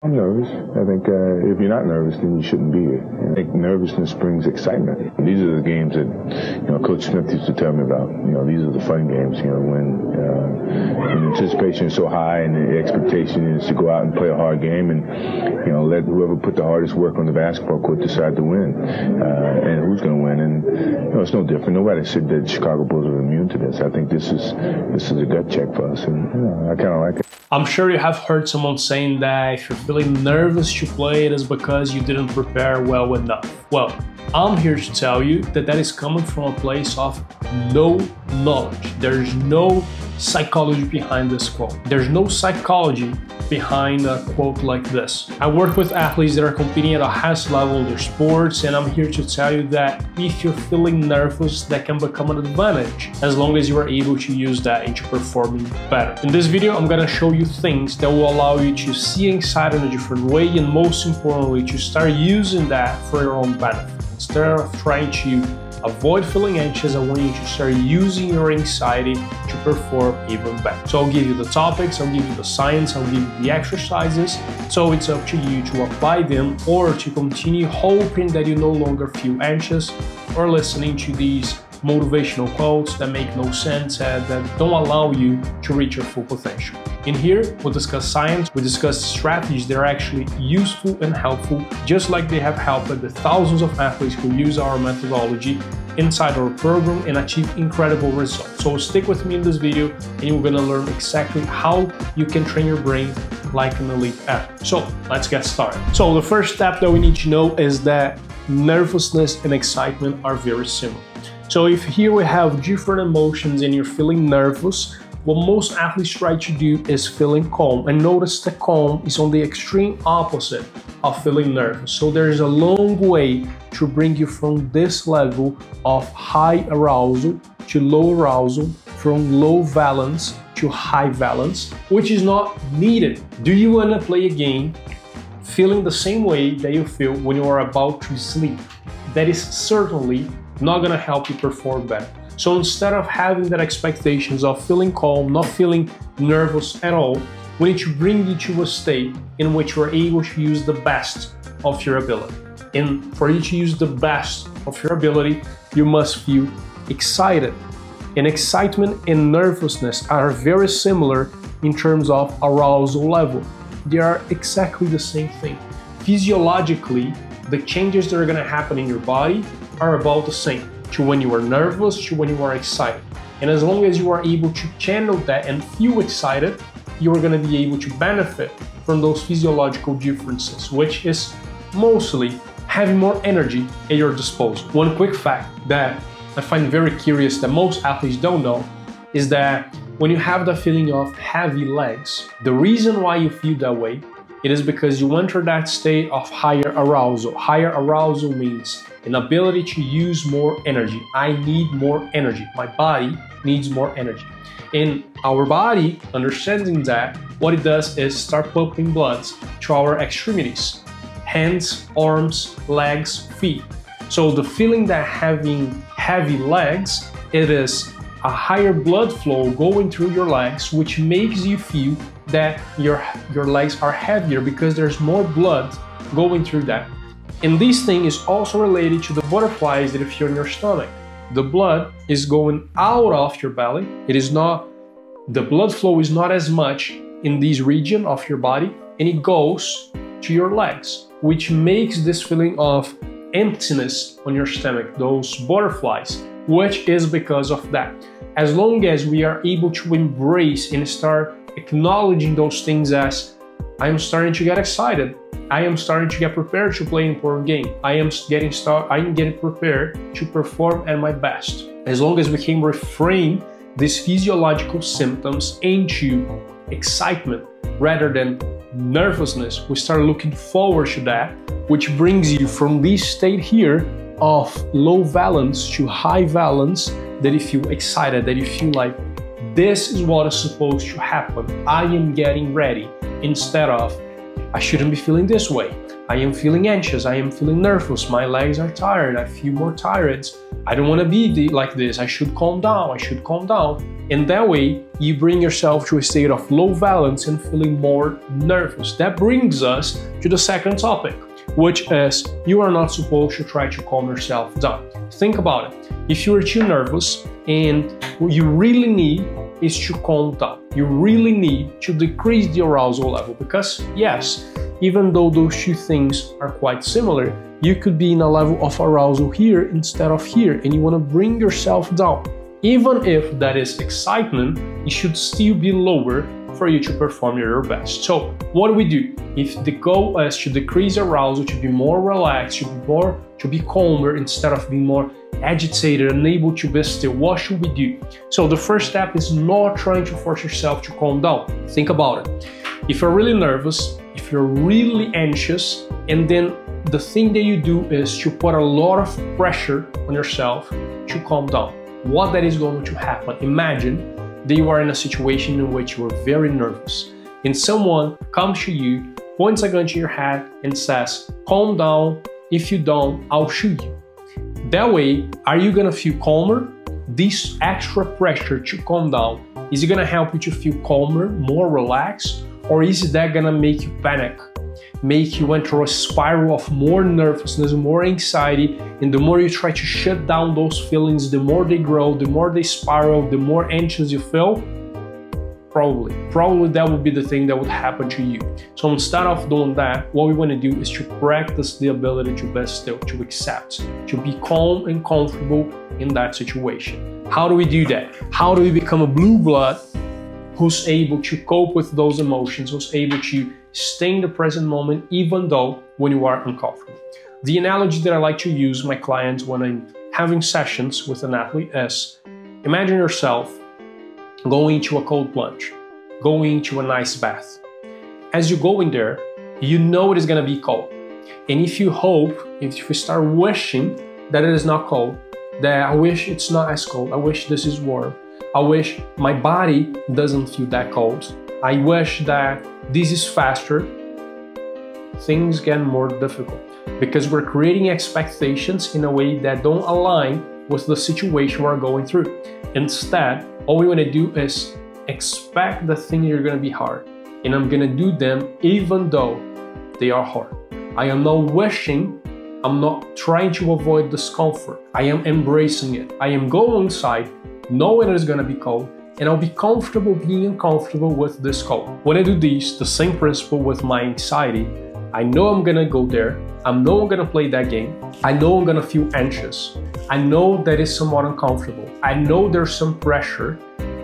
I'm nervous. I think if you're not nervous, then you shouldn't be here. I think nervousness brings excitement. These are the games that, Coach Smith used to tell me about. These are the fun games, when anticipation is so high and the expectation is to go out and play a hard game and, let whoever put the hardest work on the basketball court decide to win. And who's going to win. And, it's no different. Nobody said that Chicago Bulls are immune to this. I think this is a gut check for us, and I kind of like it. I'm sure you have heard someone saying that if you're feeling nervous to play, it is because you didn't prepare well enough. Well, I'm here to tell you that is coming from a place of no knowledge. There's no psychology behind this quote. There's no psychology behind a quote like this. I work with athletes that are competing at a highest level in their sports, and I'm here to tell you that if you're feeling nervous, that can become an advantage as long as you are able to use that into performing better. In this video, I'm gonna show you things that will allow you to see anxiety in a different way, and most importantly, to start using that for your own benefit. Instead of trying to avoid feeling anxious, I want you to start using your anxiety to perform even better. So I'll give you the topics, I'll give you the science, I'll give you the exercises. So it's up to you to apply them or to continue hoping that you no longer feel anxious or listening to these motivational quotes that make no sense and that don't allow you to reach your full potential. In here, we'll discuss science, we discuss strategies that are actually useful and helpful, just like they have helped the thousands of athletes who use our methodology inside our program and achieve incredible results. So stick with me in this video and you're gonna learn exactly how you can train your brain like an elite athlete. So let's get started. So the first step that we need to know is that nervousness and excitement are very similar. So if here we have different emotions and you're feeling nervous, what most athletes try to do is feeling calm. And notice the calm is on the extreme opposite of feeling nervous. So there's a long way to bring you from this level of high arousal to low arousal, from low valence to high valence, which is not needed. Do you want to play a game feeling the same way that you feel when you are about to sleep? That is certainly not going to help you perform better. So instead of having that expectations of feeling calm, not feeling nervous at all, we need to bring you to a state in which you are able to use the best of your ability. And for you to use the best of your ability, you must feel excited. And excitement and nervousness are very similar in terms of arousal level. They are exactly the same thing. Physiologically, the changes that are going to happen in your body are about the same, to when you are nervous, to when you are excited. And as long as you are able to channel that and feel excited, you are going to be able to benefit from those physiological differences, which is mostly having more energy at your disposal. One quick fact that I find very curious that most athletes don't know is that when you have the feeling of heavy legs, the reason why you feel that way, it is because you enter that state of higher arousal. Higher arousal means an ability to use more energy. I need more energy. My body needs more energy. And our body, understanding that, what it does is start pumping blood to our extremities, hands, arms, legs, feet. So the feeling that having heavy legs, it is a higher blood flow going through your legs, which makes you feel that your legs are heavier because there's more blood going through that. And this thing is also related to the butterflies that you feel in your stomach. The blood is going out of your belly. The blood flow is not as much in this region of your body, and it goes to your legs, which makes this feeling of emptiness on your stomach, those butterflies, which is because of that. As long as we are able to embrace and start acknowledging those things as I am starting to get excited, I am starting to get prepared to play an important game, I am getting prepared to perform at my best. As long as we can reframe these physiological symptoms into excitement rather than nervousness, we start looking forward to that, which brings you from this state here of low valence to high valence, that you feel excited, that you feel like this is what is supposed to happen. I am getting ready, instead of I shouldn't be feeling this way. I am feeling anxious. I am feeling nervous. My legs are tired. I feel more tired. I don't want to be like this. I should calm down. I should calm down. And that way, you bring yourself to a state of low valence and feeling more nervous. That brings us to the second topic, which is you are not supposed to try to calm yourself down. Think about it. If you are too nervous and what you really need is to calm down, you really need to decrease the arousal level, because yes, even though those two things are quite similar, you could be in a level of arousal here instead of here, and you want to bring yourself down. Even if that is excitement, it should still be lower for you to perform your best. So what do? If the goal is to decrease arousal, to be more relaxed, to be calmer instead of being more agitated, unable to be still, what should we do? So the first step is not trying to force yourself to calm down. Think about it. If you're really nervous, if you're really anxious, and then the thing that you do is to put a lot of pressure on yourself to calm down, what that is going to happen? Imagine that you are in a situation in which you are very nervous and someone comes to you, points a gun to your head and says, calm down, if you don't, I'll shoot you. That way, are you gonna feel calmer? This extra pressure to calm down, is it gonna help you to feel calmer, more relaxed, or is that gonna make you panic? Make you enter a spiral of more nervousness, more anxiety, and the more you try to shut down those feelings, the more they grow, the more they spiral, the more anxious you feel? Probably that would be the thing that would happen to you. So instead of doing that, what we want to do is to practice the ability to be still, to accept, to be calm and comfortable in that situation. How do we do that? How do we become a blue blood who's able to cope with those emotions, who's able to stay in the present moment even though when you are uncomfortable? The analogy that I like to use with my clients when I'm having sessions with an athlete is, imagine yourself going to a cold plunge, going to an ice bath. As you go in there, you know it is going to be cold. And if you start wishing that it is not cold, that I wish it's not as cold, I wish this is warm, I wish my body doesn't feel that cold, I wish that this is faster, things get more difficult because we're creating expectations in a way that don't align with the situation we're going through. Instead, all we want to do is expect the things are going to be hard, and I'm going to do them even though they are hard. I am not wishing, I'm not trying to avoid discomfort. I am embracing it. I am going inside knowing it's going to be cold, and I'll be comfortable being uncomfortable with this cold. When I do this, the same principle with my anxiety, I know I'm going to go there. I know I'm going to play that game. I know I'm going to feel anxious. I know that it's somewhat uncomfortable. I know there's some pressure,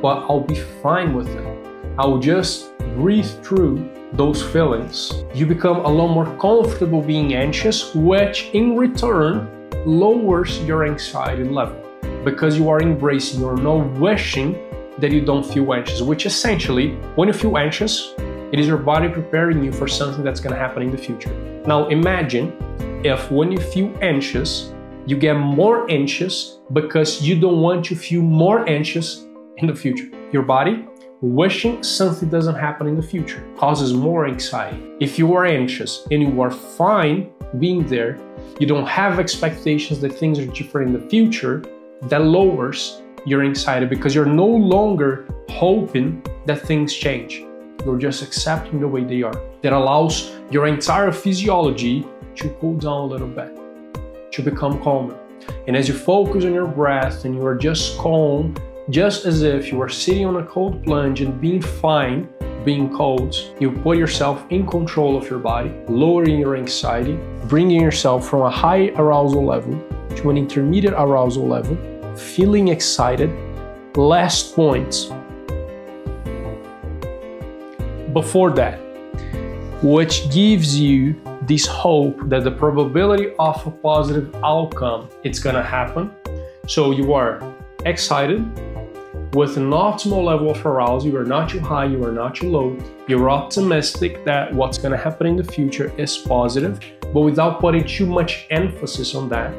but I'll be fine with it. I'll just breathe through those feelings. You become a lot more comfortable being anxious, which in return lowers your anxiety level because you are embracing or not wishing that you don't feel anxious, which essentially, when you feel anxious, it is your body preparing you for something that's going to happen in the future. Now imagine if when you feel anxious, you get more anxious because you don't want to feel more anxious in the future. Your body wishing something doesn't happen in the future causes more anxiety. If you are anxious and you are fine being there, you don't have expectations that things are different in the future, that lowers your anxiety because you're no longer hoping that things change. You're just accepting the way they are. That allows your entire physiology to cool down a little bit, to become calmer. And as you focus on your breath and you are just calm, just as if you are sitting on a cold plunge and being fine, being cold, you put yourself in control of your body, lowering your anxiety, bringing yourself from a high arousal level to an intermediate arousal level, feeling excited. Last point before that, which gives you this hope that the probability of a positive outcome, it's gonna happen. So you are excited with an optimal level of arousal. You are not too high, you are not too low. You're optimistic that what's gonna happen in the future is positive, but without putting too much emphasis on that,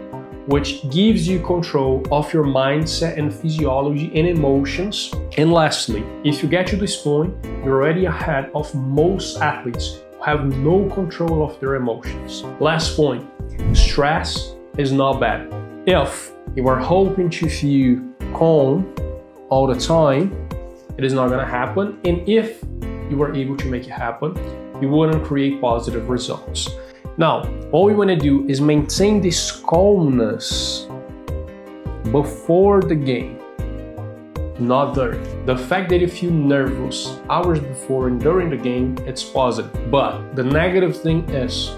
which gives you control of your mindset and physiology and emotions. And lastly, if you get to this point, you're already ahead of most athletes who have no control of their emotions. Last point, stress is not bad. If you are hoping to feel calm all the time, it is not going to happen. And if you were able to make it happen, you wouldn't create positive results. Now, all we want to do is maintain this calmness before the game, not during. The fact that you feel nervous hours before and during the game, it's positive. But the negative thing is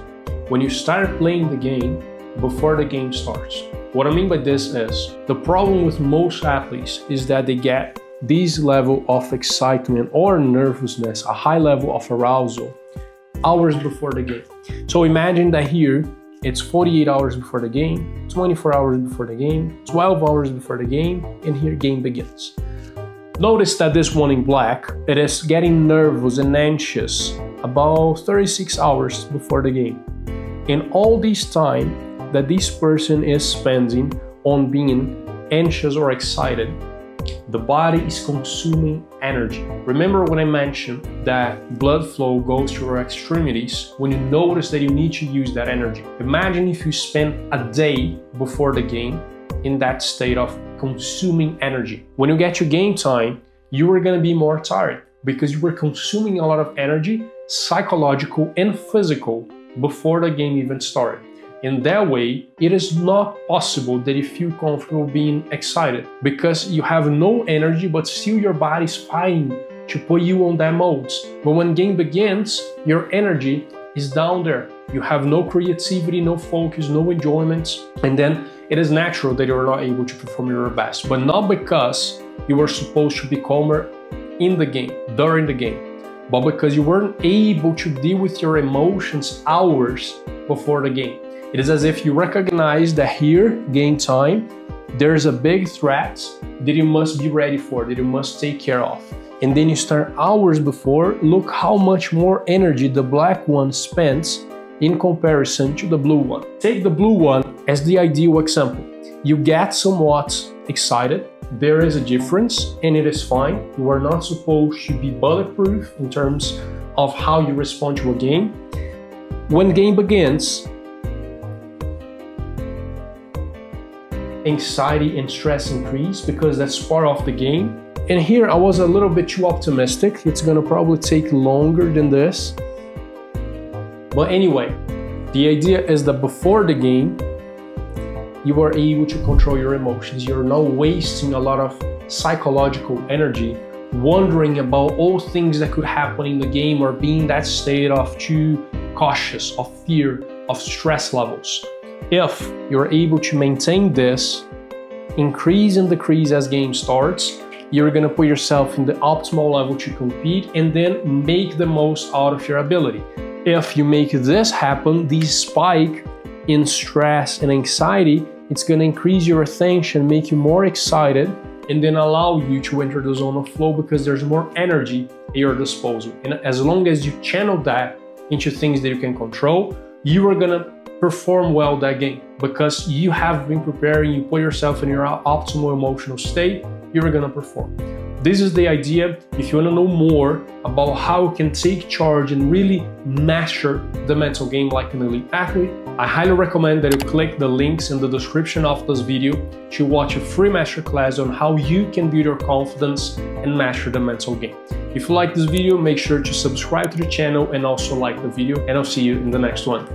when you start playing the game before the game starts. What I mean by this is the problem with most athletes is that they get this level of excitement or nervousness, a high level of arousal, hours before the game. So imagine that here it's 48 hours before the game, 24 hours before the game, 12 hours before the game, and here game begins. Notice that this one in black, it is getting nervous and anxious about 36 hours before the game. And all this time that this person is spending on being anxious or excited, the body is consuming energy. Remember when I mentioned that blood flow goes to your extremities when you notice that you need to use that energy. Imagine if you spend a day before the game in that state of consuming energy. When you get to game time, you are going to be more tired because you were consuming a lot of energy, psychological and physical, before the game even started. In that way, it is not possible that you feel comfortable being excited because you have no energy, but still your body is fighting to put you on that mode. But when game begins, your energy is down there. You have no creativity, no focus, no enjoyment, and then it is natural that you're not able to perform your best, but not because you were supposed to be calmer in the game, during the game, but because you weren't able to deal with your emotions hours before the game. It is as if you recognize that here, game time, there's a big threat that you must be ready for, that you must take care of. And then you start hours before, look how much more energy the black one spends in comparison to the blue one. Take the blue one as the ideal example. You get somewhat excited, there is a difference, and it is fine. You are not supposed to be bulletproof in terms of how you respond to a game. When game begins, anxiety and stress increase because that's part of the game. And here I was a little bit too optimistic. It's gonna probably take longer than this. But anyway, the idea is that before the game, you are able to control your emotions. You're not wasting a lot of psychological energy wondering about all things that could happen in the game or being in that state of too cautious, of fear, of stress levels. If you're able to maintain this, increase and decrease as game starts, you're gonna put yourself in the optimal level to compete and then make the most out of your ability. If you make this happen, this spike in stress and anxiety, it's gonna increase your attention, make you more excited, and then allow you to enter the zone of flow because there's more energy at your disposal. And as long as you channel that into things that you can control, you are gonna perform well that game because you have been preparing, you put yourself in your optimal emotional state, you're gonna perform. This is the idea. If you wanna know more about how you can take charge and really master the mental game like an elite athlete, I highly recommend that you click the links in the description of this video to watch a free masterclass on how you can build your confidence and master the mental game. If you like this video, make sure to subscribe to the channel and also like the video, and I'll see you in the next one.